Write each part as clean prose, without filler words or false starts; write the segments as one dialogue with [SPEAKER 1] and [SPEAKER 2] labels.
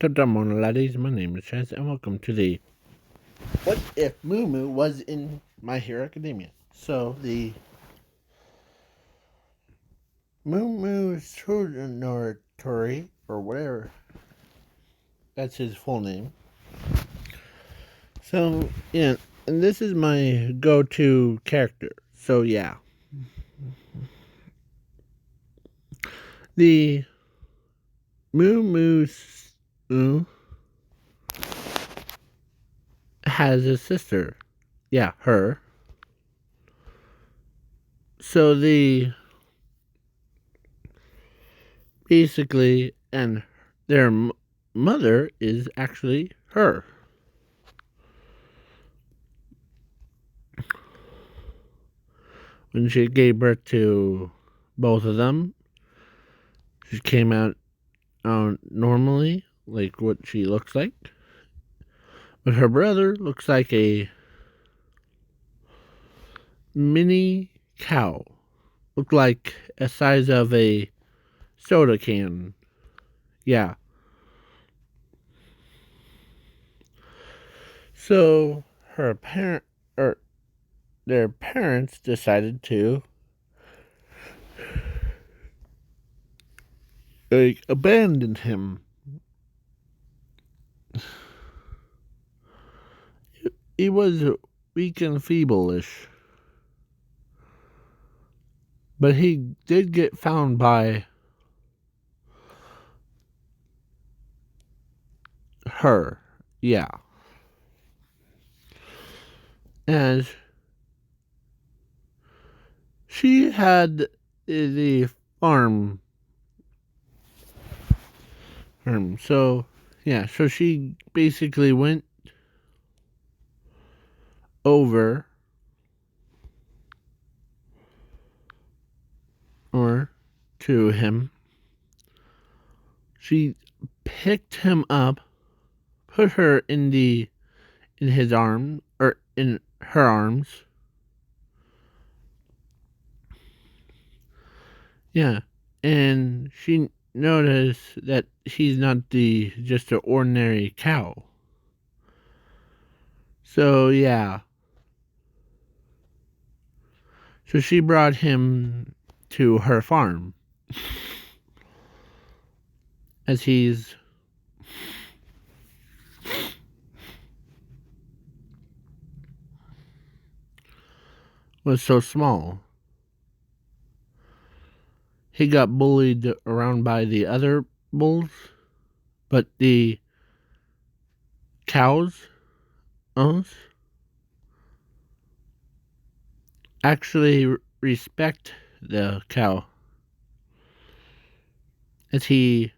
[SPEAKER 1] Good morning, laddies. My name is Chaz, and welcome to the What If Moo Moo Was in My Hero Academia. So, the Moo Moo tsunotori, or whatever, that's his full name. So, yeah, and this is my go-to character. So, yeah. The Moo Moo has a sister. Yeah, her. So basically, and their mother is actually her. When she gave birth to both of them, she came out normally, like what she looks like. But her brother looks like a mini cow. Looked like a size of a soda can. Yeah. So or their parents decided to abandon him. He was weak and feeble-ish. But he did get found by her. Yeah. And she had the farm. So, yeah, so she basically went over or to him. She picked him up, put her in his arm, or in her arms. Yeah, and she noticed that he's not just an ordinary cow. So yeah, so she brought him to her farm, as he's was so small. He got bullied around by the other bulls, but the cows actually respect the cow, as when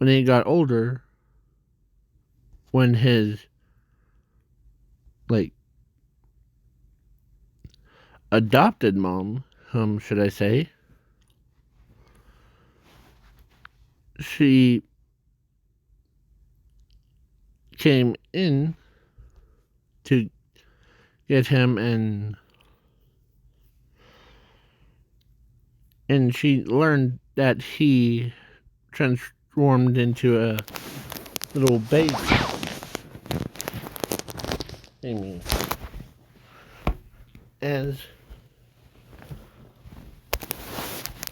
[SPEAKER 1] he got older, when his like adopted mom, should I say, she came in to get him, and she learned that he transformed into a little baby. Amy. As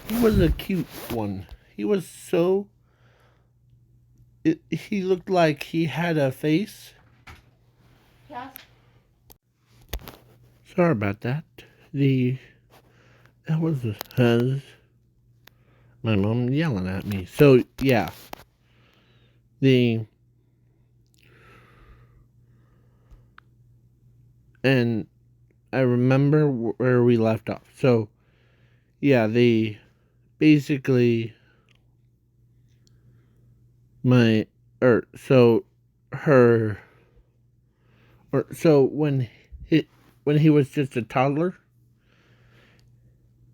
[SPEAKER 1] he was a cute one. He was so he looked like he had a face.
[SPEAKER 2] Yes.
[SPEAKER 1] Sorry about that. That was my mom yelling at me. So yeah, the and I remember where we left off. So yeah, basically my so her so when he was just a toddler,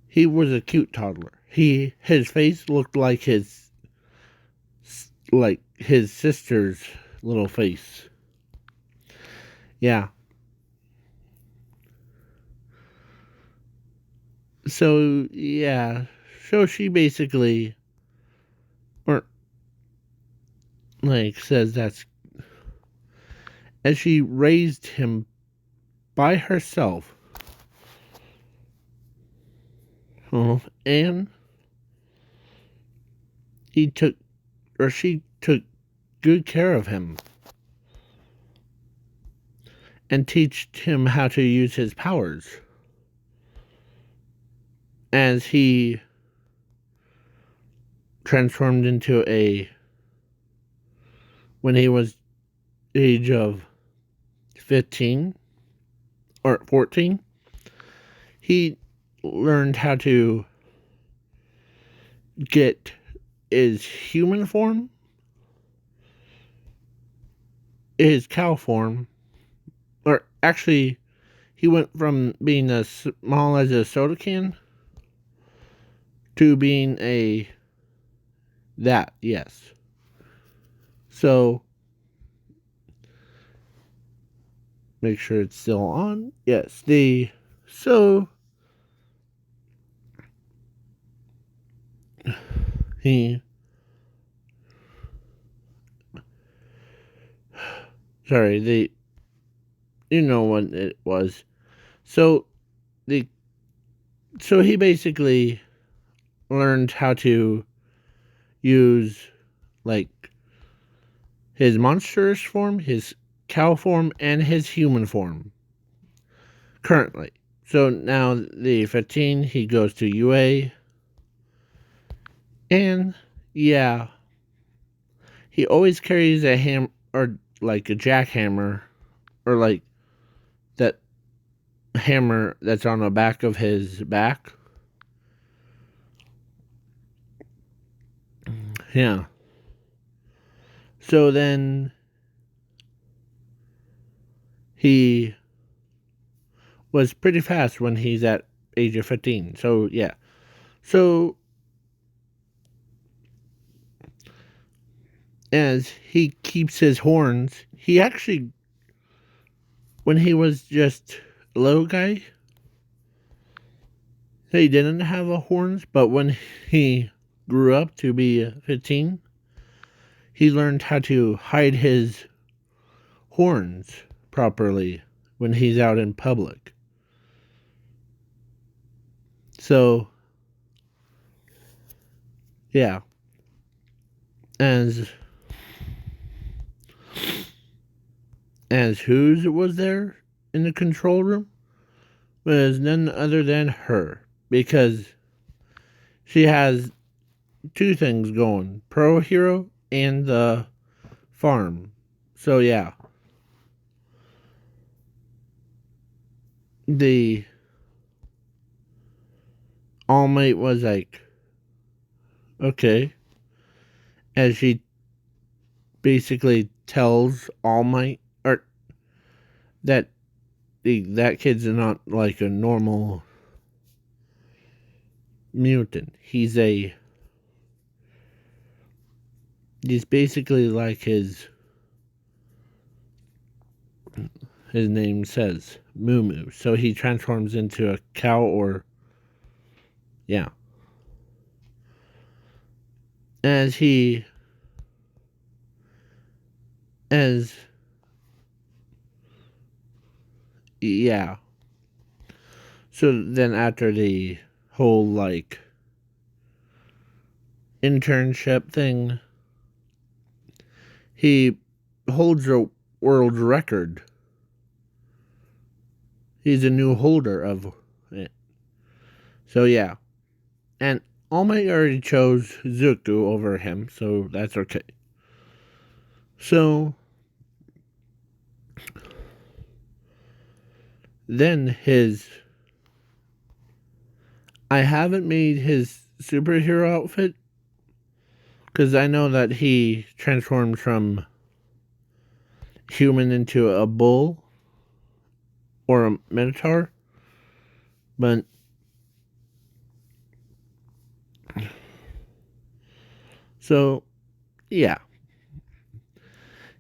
[SPEAKER 1] he was a cute toddler. His face looked like his sister's little face. Yeah. So yeah. So she basically or like says that's as she raised him by herself. And he took or she took good care of him and teached him how to use his powers as he transformed into a when he was age of 15 or 14 he learned how to get his human form, his cow form, or actually he went from being as small as a soda can to being a that, yes. So make sure it's still on. Yes, so he sorry, you know what it was. So the so he basically learned how to use like his monstrous form, his cow form, and his human form currently. So now the 15, he goes to UA, and yeah, he always carries a or like a jackhammer or like that hammer that's on the back of his back. Yeah. So then he was pretty fast when he's at age of 15. So yeah. So as he keeps his horns, he actually when he was just a little guy, he didn't have a horns, but when he grew up to be 15, he learned how to hide his horns properly when he's out in public. So, yeah. As whose was there in the control room was none other than her because she has two things going, Pro Hero and the farm. So yeah. The All Might was like, okay, as she basically tells All Might or that that kid's not like a normal mutant. He's basically like his name says, Moo Moo. So he transforms into a cow or yeah. As he as yeah. So then after the whole like internship thing, he holds a world record. He's a new holder of it. So yeah. And All Might already chose Zuko over him, so that's okay. So then I haven't made his superhero outfit because I know that he transformed from human into a bull or a minotaur, but so yeah,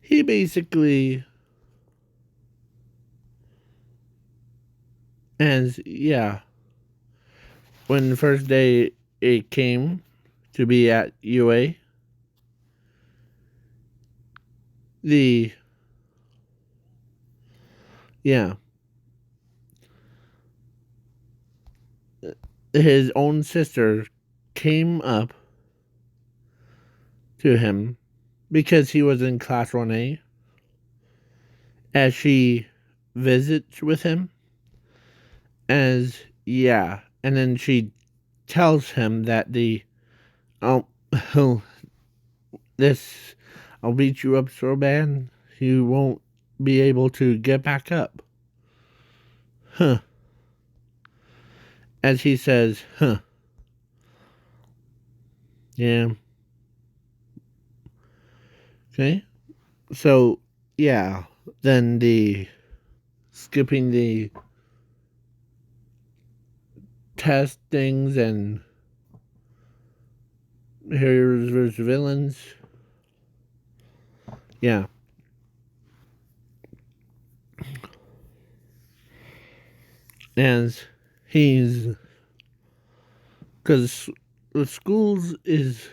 [SPEAKER 1] he basically as yeah when the first day it came to be at UA, the yeah, his own sister came up to him because he was in class 1A as she visits with him as yeah, and then she tells him that oh, oh this I'll beat you up so bad you won't be able to get back up. Huh. As he says, huh. Yeah. Okay. So yeah, then the skipping the test things and here's versus villains. Yeah. As he's because the schools is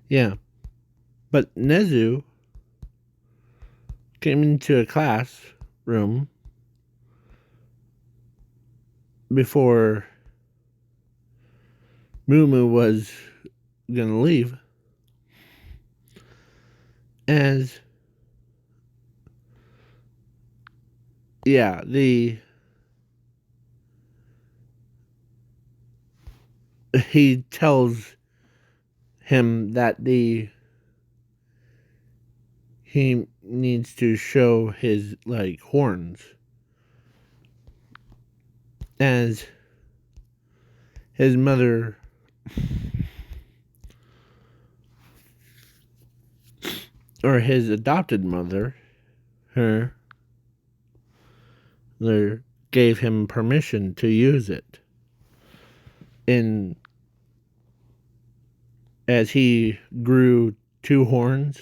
[SPEAKER 1] yeah, but Nezu came into a classroom before Mumu was gonna leave, as yeah, he tells him that he needs to show his like horns, as his mother or his adopted mother, her there gave him permission to use it. And as he grew two horns,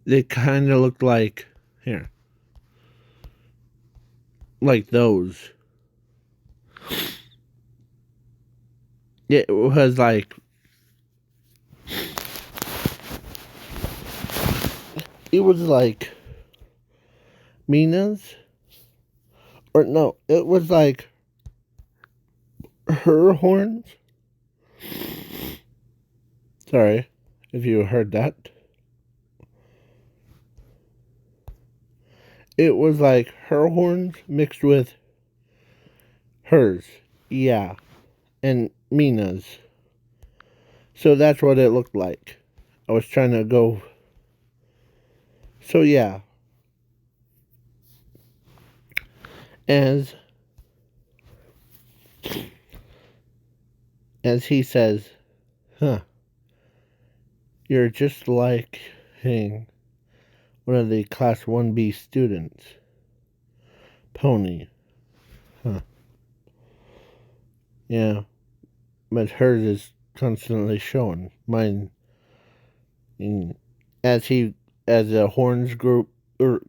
[SPEAKER 1] they kind of looked like here, like those. It was like it was like Mina's, or no, it was like her horns. Sorry if you heard that. It was like her horns mixed with hers. Yeah, and Mina's. So that's what it looked like. I was trying to go. So yeah, as as he says, huh, you're just like Hing, one of the class 1B students. Pony. Huh. Yeah, but hers is constantly showing. Mine, mm, as he, as the horns grew, or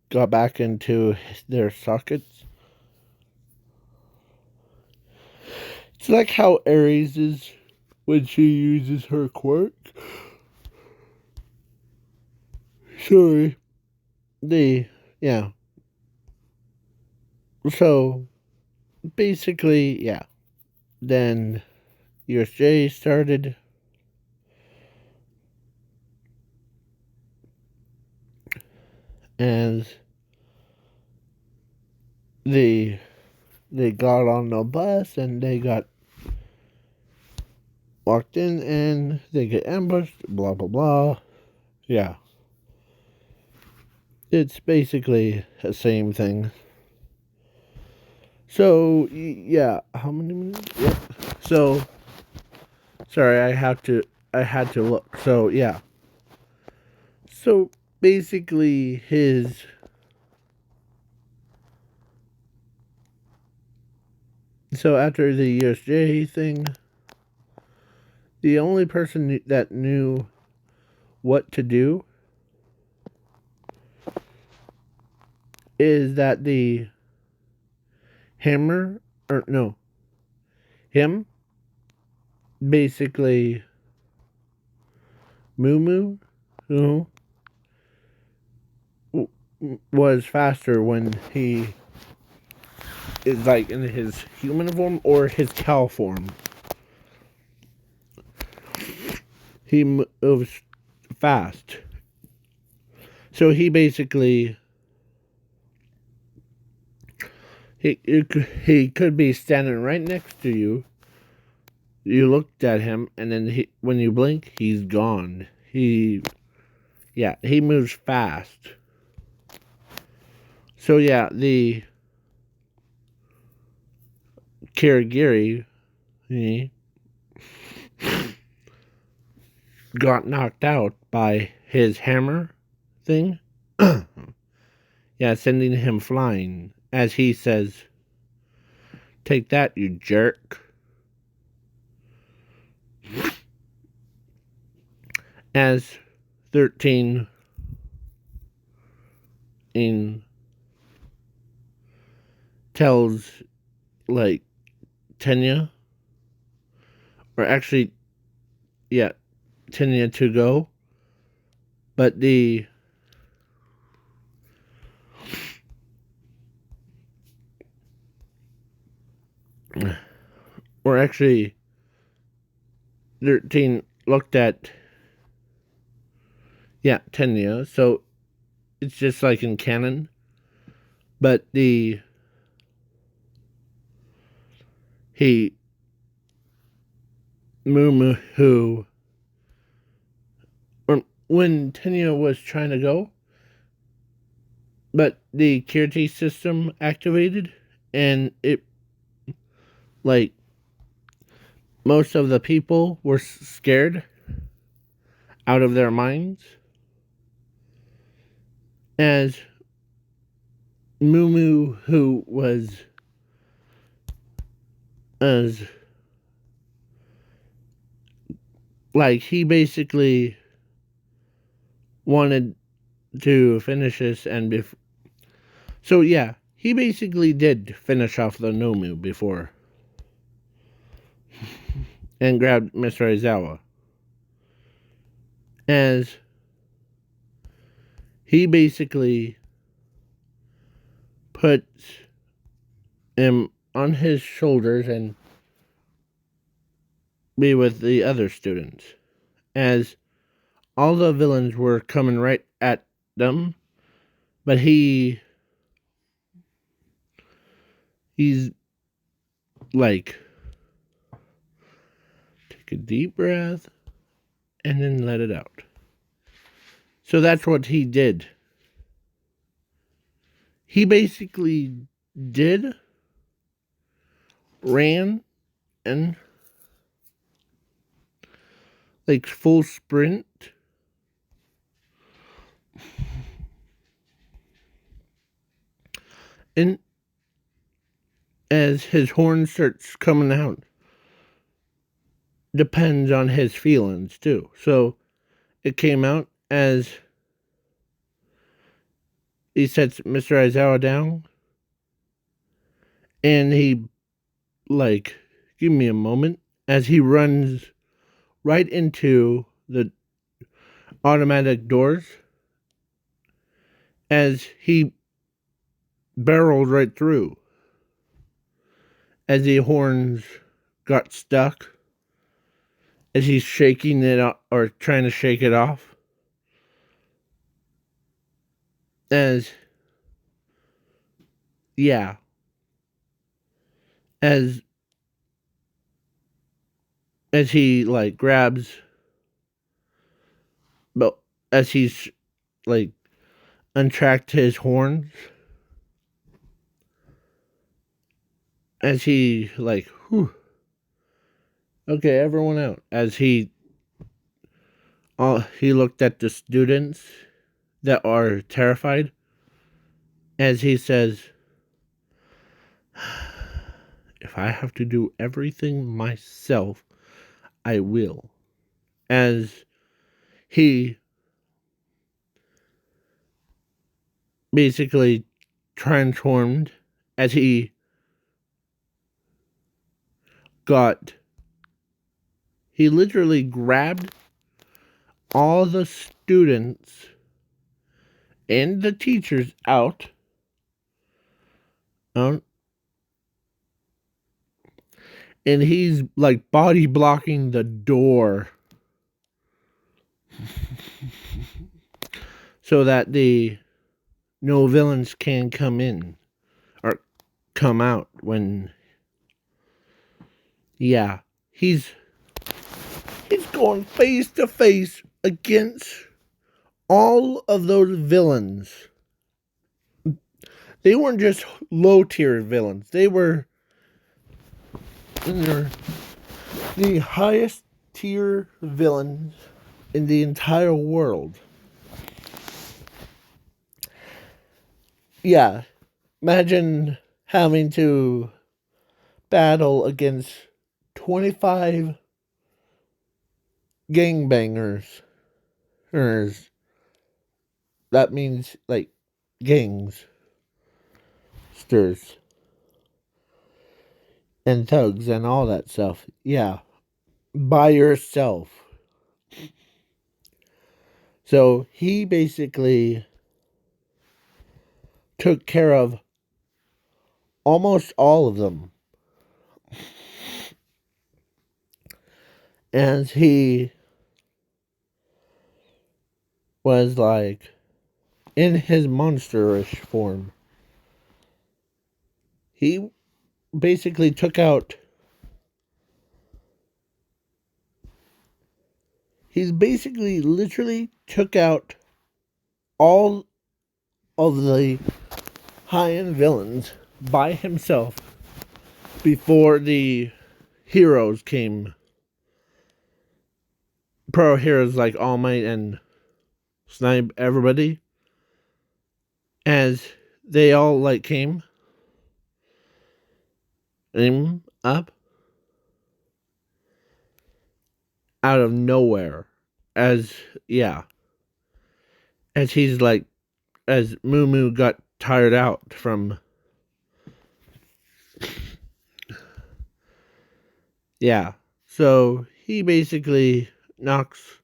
[SPEAKER 1] got back into their sockets. It's like how Aries is when she uses her quirk. Sorry. Yeah. So, basically, yeah. Then USJ started. And they they got on the bus and they got walked in and they get ambushed, blah blah blah. Yeah. It's basically the same thing. So yeah, how many minutes? Yeah. So sorry, I had to look. So yeah. So basically his so after the USJ thing, the only person that knew what to do is that the hammer or no, him basically Moo Moo know, was faster when he is like in his human form or his cow form. He moves fast. So he basically he could be standing right next to you. You looked at him, and then when you blink, he's gone. He moves fast. So yeah, the Kirigiri he got knocked out by his hammer thing. Yeah, sending him flying. As he says, "Take that, you jerk." As 13 in tells like Tenya, or actually, yeah, Tenya to go, but or actually 13 looked at Tenya, so it's just like in canon, but he Moo who or when Tenya was trying to go, but the Kirti system activated, and it like most of the people were scared out of their minds as Moo who was as like he basically wanted to finish this so yeah, he basically did finish off the Nomu before and grabbed Mr. Aizawa as he basically put him on his shoulders and be with the other students as all the villains were coming right at them, but he's like, take a deep breath and then let it out. So that's what he did. He basically ran and like full sprint, and as his horn starts coming out, depends on his feelings too. So it came out as he sets Mr. Aizawa down, and he like, give me a moment, as he runs right into the automatic doors, as he barreled right through, as the horns got stuck, as he's shaking it off, or trying to shake it off, as yeah, as he like grabs, but as he's like untracked his horns, as he like, whew, okay, everyone out, as he looked at the students that are terrified, as he says, if I have to do everything myself, I will. As he basically transformed, as he literally grabbed all the students and the teachers out. Um, and he's like body blocking the door so that the no villains can come in or come out when. Yeah, he's going face to face against all of those villains. They weren't just low tier villains. They were the highest tier villains in the entire world. Yeah, imagine having to battle against 25 gangbangers. That means like gangsters and thugs and all that stuff. Yeah, by yourself. So he basically took care of almost all of them. And he was like in his monsterish form. He basically took out. He's basically literally took out all of the high end villains by himself before the heroes came. Pro heroes like All Might and Snipe everybody. As they all like came up out of nowhere. As yeah. As he's like as Moo Moo got tired out from. Yeah. So he basically knocks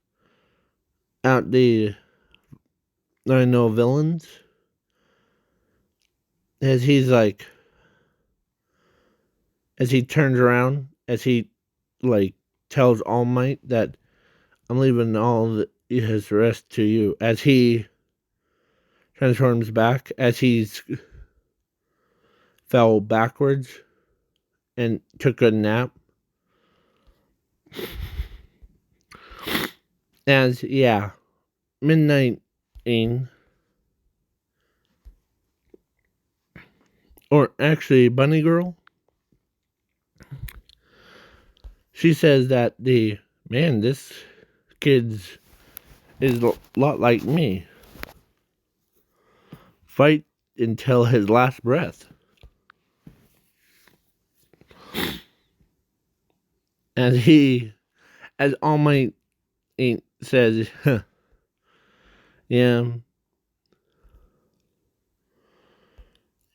[SPEAKER 1] out the I know villains. As he's like as he turns around, as he like tells All Might that I'm leaving all his rest to you. As he transforms back, as he's fell backwards and took a nap. As yeah, Midnight Ing, or actually Bunny Girl, she says that this kid's is a lot like me. Fight until his last breath. As All Might says, yeah.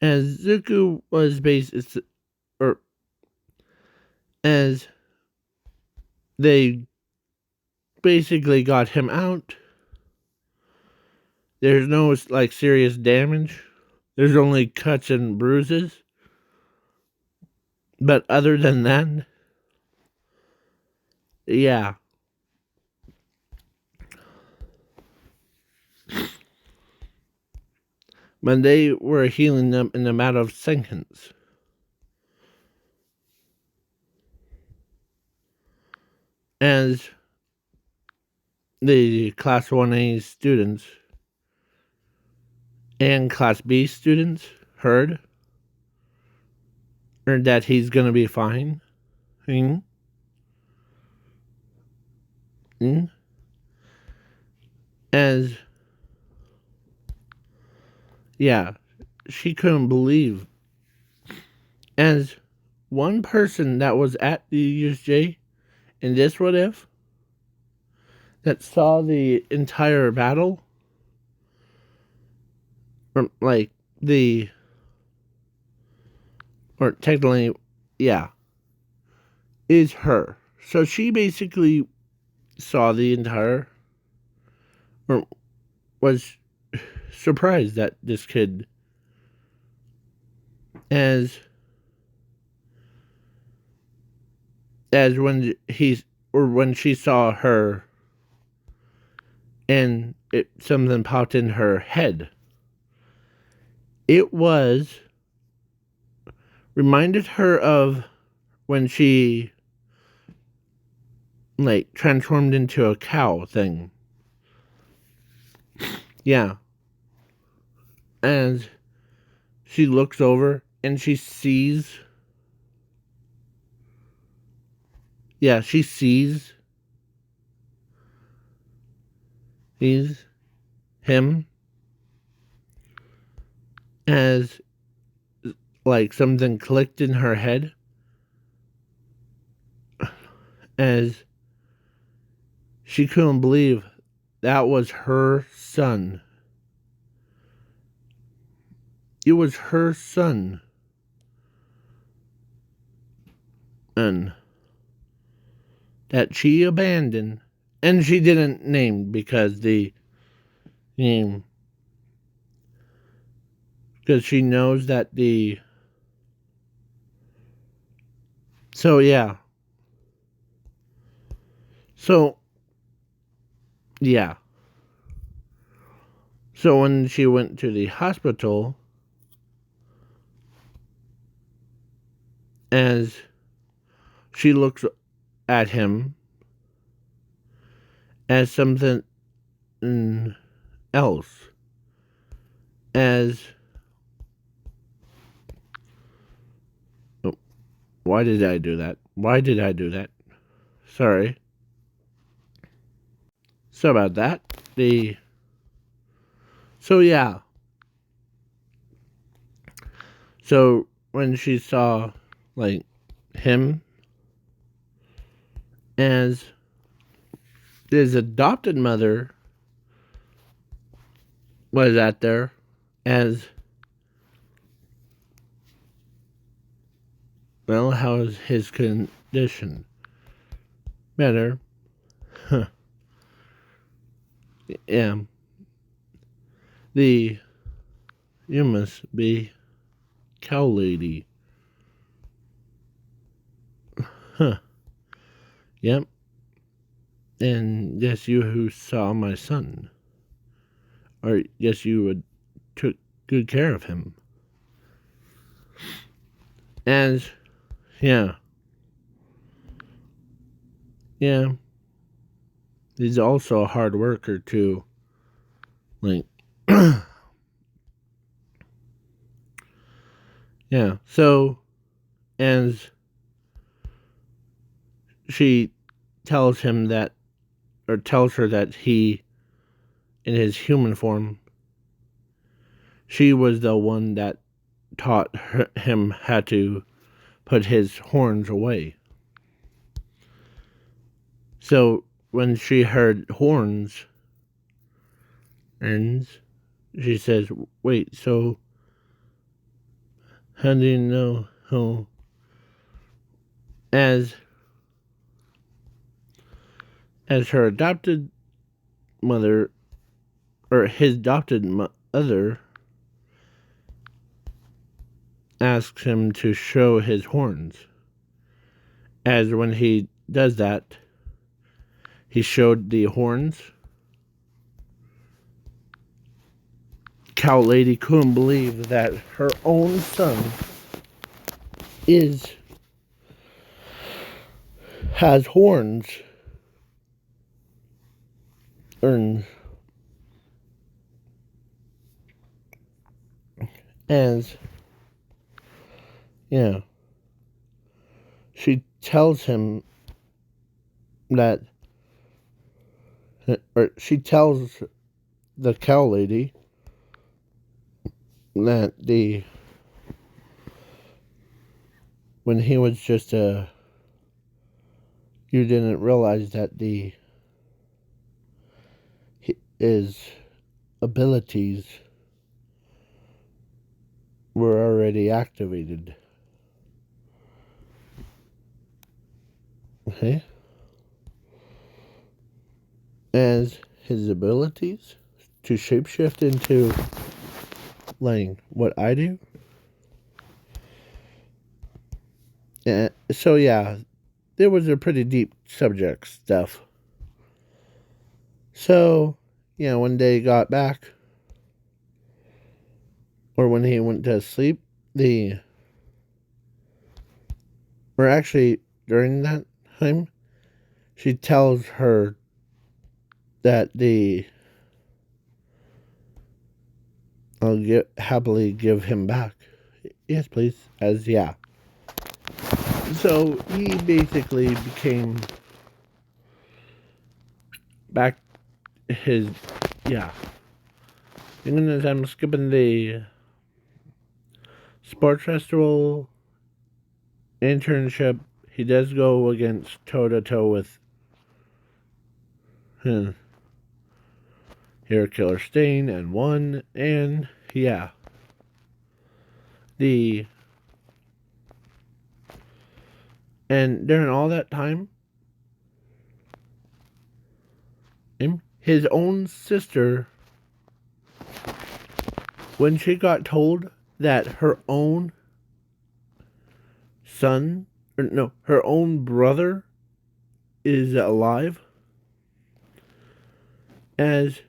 [SPEAKER 1] As Zuko was or as they basically got him out. There's no like serious damage. There's only cuts and bruises. But other than that, yeah. But they were healing them in a matter of seconds. As the Class 1A students and Class B students heard that he's going to be fine. As, yeah, she couldn't believe. As one person that was at the USJ in this What If that saw the entire battle, or like or technically, yeah, is her. So she basically saw the entire or was surprised that this kid, as when she saw her and something popped in her head. It was reminded her of when she like transformed into a cow thing. Yeah. And she looks over and she sees, she sees him as like something clicked in her head as she couldn't believe that was her son. It was her son. And that she abandoned. And she didn't name because the name, because she knows that the, so yeah. So, yeah. So when she went to the hospital, as she looks at him as something else, as, oh, why did I do that? Why did I do that? Sorry. So about that. So yeah. So when she saw like him as his adopted mother was out there as well, how is his condition? Better. Huh. Yeah. You must be cow lady. Huh. Yep. And yes, you who saw my son. Or yes, you would took good care of him. As, yeah. Yeah. He's also a hard worker too. Like, yeah. So, as she tells him that, or tells her that he, in his human form, she was the one that taught him how to put his horns away. So when she heard horns, and she says, "Wait, so how do you know who?" As her adopted mother, or his adopted mother, asks him to show his horns. As when he does that, he showed the horns. Cow lady couldn't believe that her own son has horns. And as, yeah, she tells him that, or she tells the cow lady that when he was just you didn't realize that his abilities were already activated. Okay? As his abilities to shapeshift into like what I do. And so yeah, there was a pretty deep subject stuff. So, yeah, when they got back, or when he went to sleep, or actually during that time, she tells her that I'll happily give him back. Yes, please. As yeah. So he basically became back his yeah. I'm skipping the sports festival internship. He does go against toe to toe with Hero Killer Stain and won, and yeah, the and during all that time, his own sister, when she got told that her own son, or no, her own brother is alive, as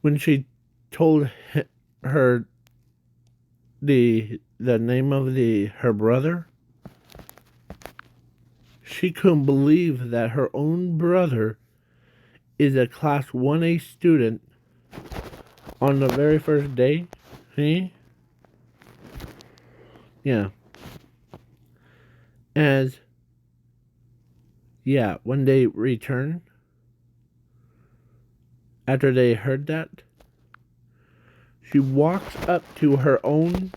[SPEAKER 1] when she told her the name of her brother, she couldn't believe that her own brother is a class 1A student on the very first day. See? Yeah. As yeah, when they return after they heard that, she walks up to her own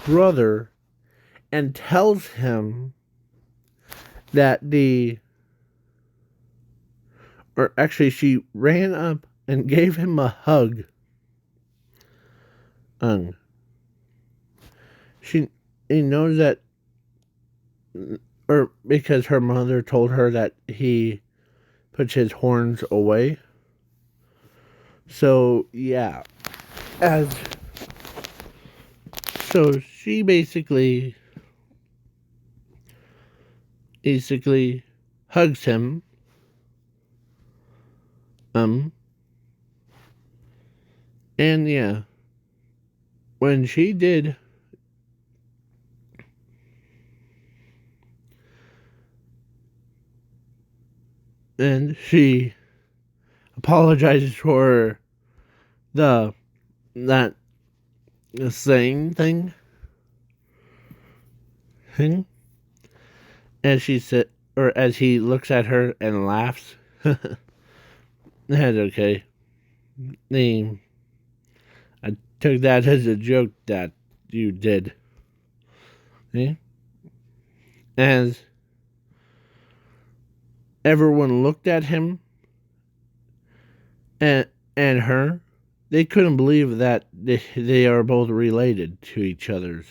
[SPEAKER 1] brother and tells him that or actually she ran up and gave him a hug. She he knows that, or because her mother told her that he puts his horns away. So yeah, as so she basically hugs him. And yeah, when she did, and she apologizes for that saying thing, as she said, or as he looks at her and laughs. That's okay. I took that as a joke that you did. See? As everyone looked at him and her, they couldn't believe that they are both related to each other's.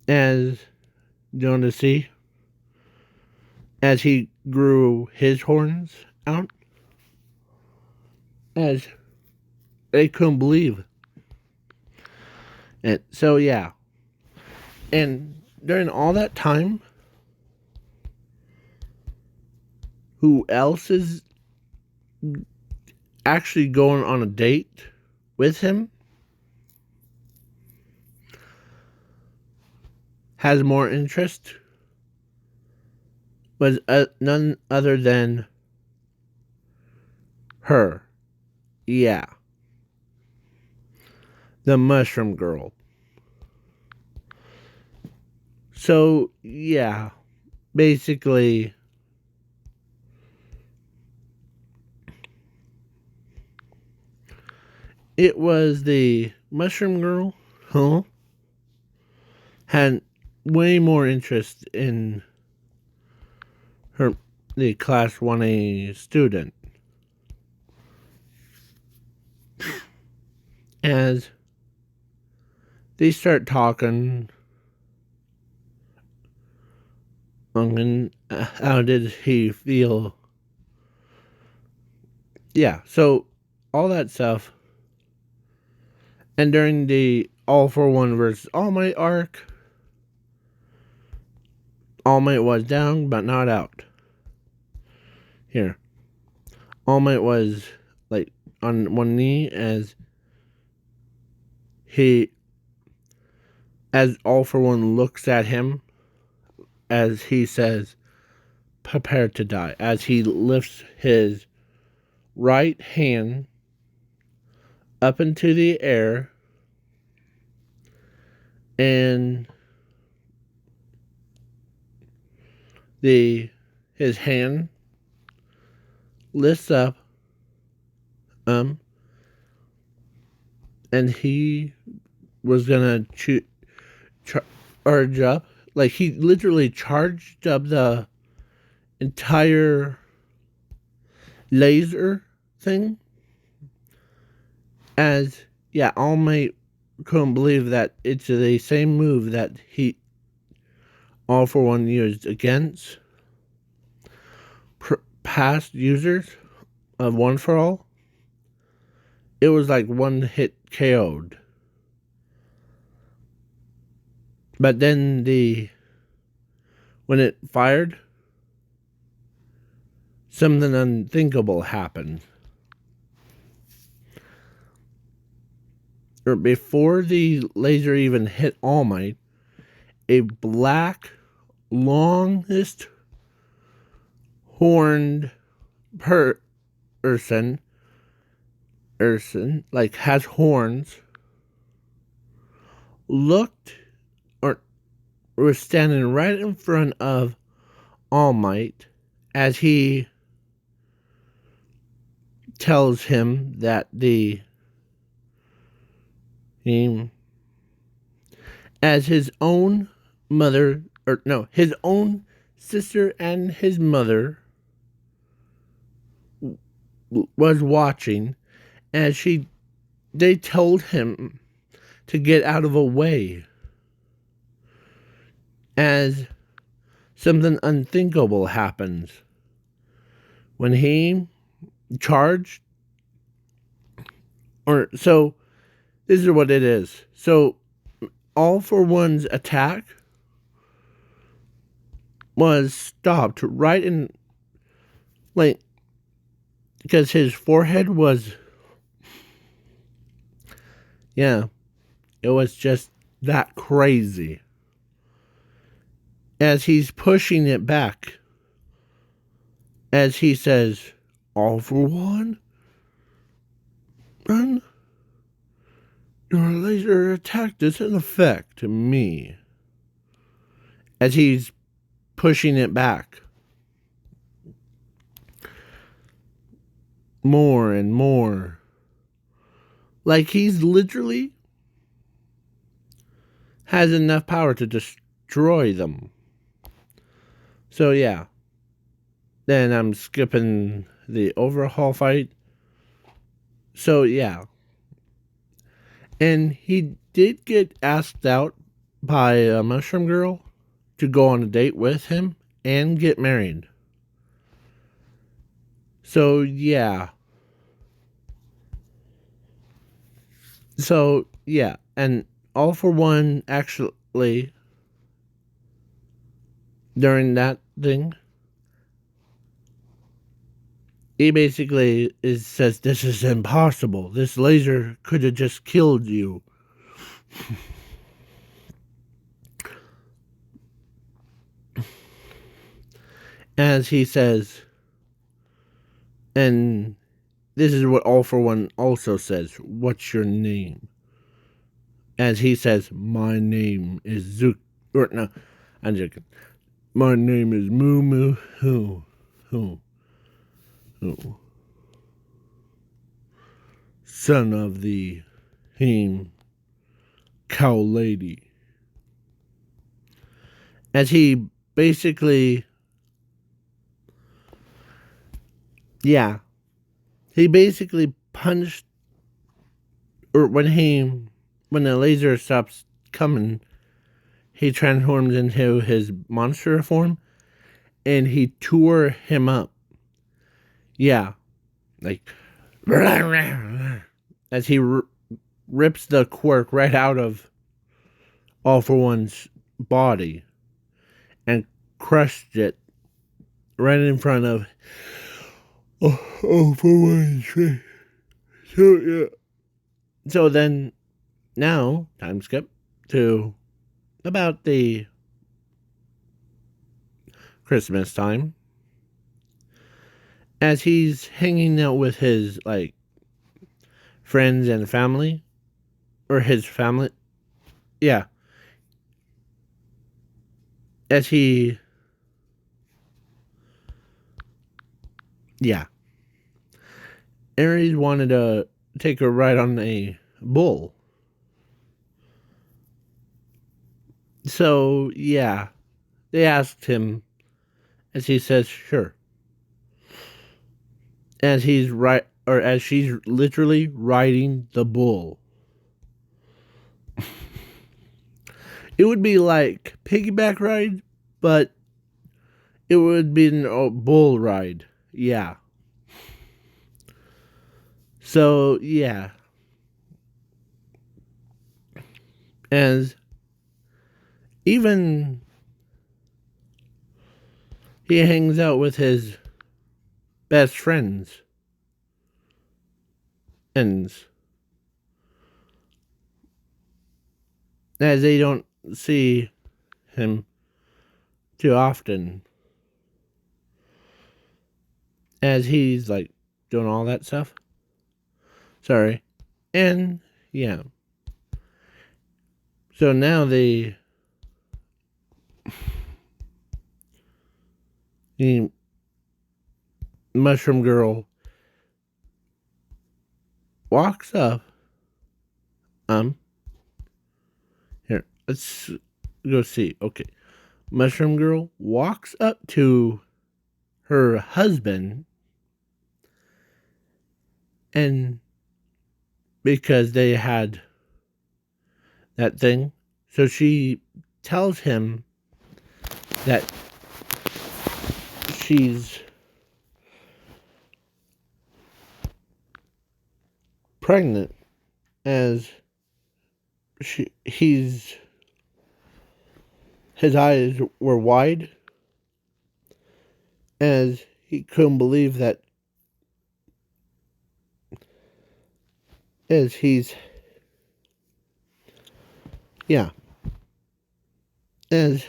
[SPEAKER 1] As you want to see, as he grew his horns out, as they couldn't believe it. So yeah, and during all that time, who else is actually going on a date with him has more interest was none other than her. Yeah, the mushroom girl. So yeah, basically it was the mushroom girl who had way more interest in the class 1A student. As they start talking, and how did he feel yeah, so all that stuff. And during the All for One versus All Might arc, All Might was down, but not out. Here. All Might was, like, on one knee as All for One looks at him, as he says, prepare to die, as he lifts his right hand up into the air, and his hand lifts up, and he was gonna charge up, like he literally charged up the entire laser thing. As yeah, All Might couldn't believe that it's the same move that he All for One used against past users of One for All. It was like one hit KO'd. But then when it fired, something unthinkable happened. Or before the laser even hit All Might, a black, longest horned person, like has horns, looked or was standing right in front of All Might as he tells him that as his own mother, or no, his own sister and his mother was watching, as they told him to get out of the way, as something unthinkable happens when he charged. Or so this is what it is. So All for One's attack was stopped right in, like, because his forehead was, yeah, it was just that crazy. As he's pushing it back, as he says, All for One, run. Your laser attack doesn't affect me. As he's pushing it back more and more. Like he's literally has enough power to destroy them. So yeah. Then I'm skipping the overhaul fight. So yeah. And he did get asked out by a mushroom girl to go on a date with him and get married. So yeah. So yeah, and All for One actually during that thing, he basically says this is impossible. This laser could have just killed you. As he says, and this is what All for One also says, what's your name? As he says, my name is Zook. Or no, I'm joking. My name is Moo Moo Hoo. Hoo. Hoo. Son of the cow lady. As he basically, yeah, he basically punched, or when the laser stops coming, he transforms into his monster form, and he tore him up. Yeah, like as he rips the quirk right out of All for One's body and crushed it right in front of All for One's face. So yeah. So then now time skip to about the Christmas time, as he's hanging out with his friends and family, or his family. Yeah, as he yeah, Aries wanted to take a ride on a bull. So yeah, they asked him, as he says sure, as he's right, or as she's literally riding the bull. It would be like piggyback ride, but it would be a bull ride. Yeah. So yeah, as even he hangs out with his best friends, ends, as they don't see him too often, as he's doing all that stuff. Sorry. And yeah. So now the mushroom girl walks up. Here, let's go see. Okay. Mushroom girl walks up to her husband, and because they had that thing, so she tells him that she's pregnant, as he's his eyes were wide, as he couldn't believe that, as he's yeah, as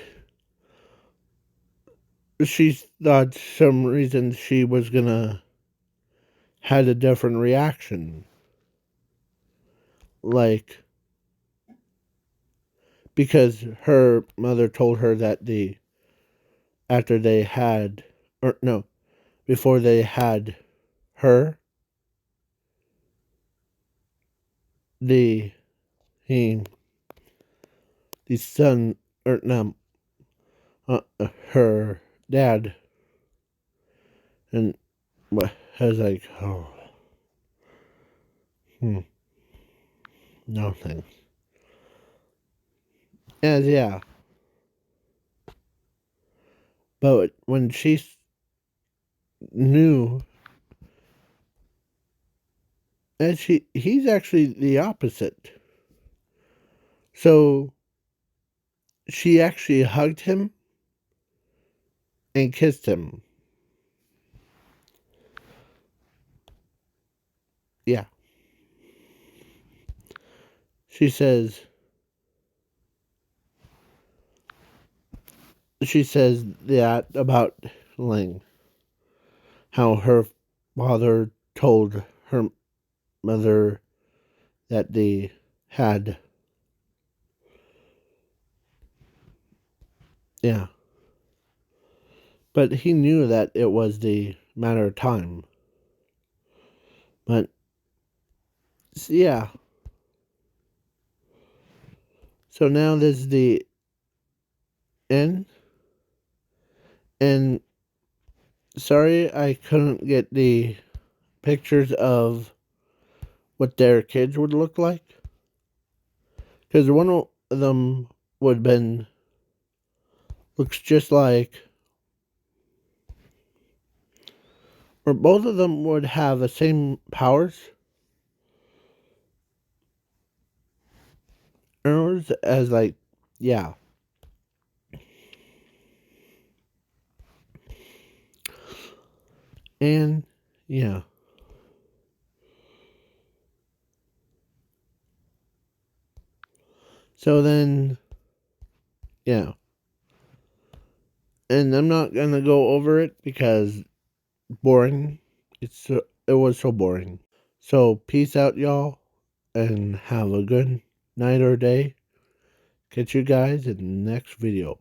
[SPEAKER 1] she thought some reason she was gonna had a different reaction, like because her mother told her that after they had, or no, before they had her, the he the son, or no, her dad, and was like, oh, no thanks. As yeah, but when she knew, and he's actually the opposite. So she actually hugged him and kissed him. Yeah. She says that about Ling, how her father told her mother that they had, yeah, but he knew that it was the matter of time. But yeah, so now this is the end, and sorry I couldn't get the pictures of what their kids would look like, because one of them would have been looks just like or both of them would have the same powers as like, yeah. And yeah. So then, yeah. And I'm not gonna go over it because boring. It was so boring. So peace out, y'all, and have a good night or day. Catch you guys in the next video.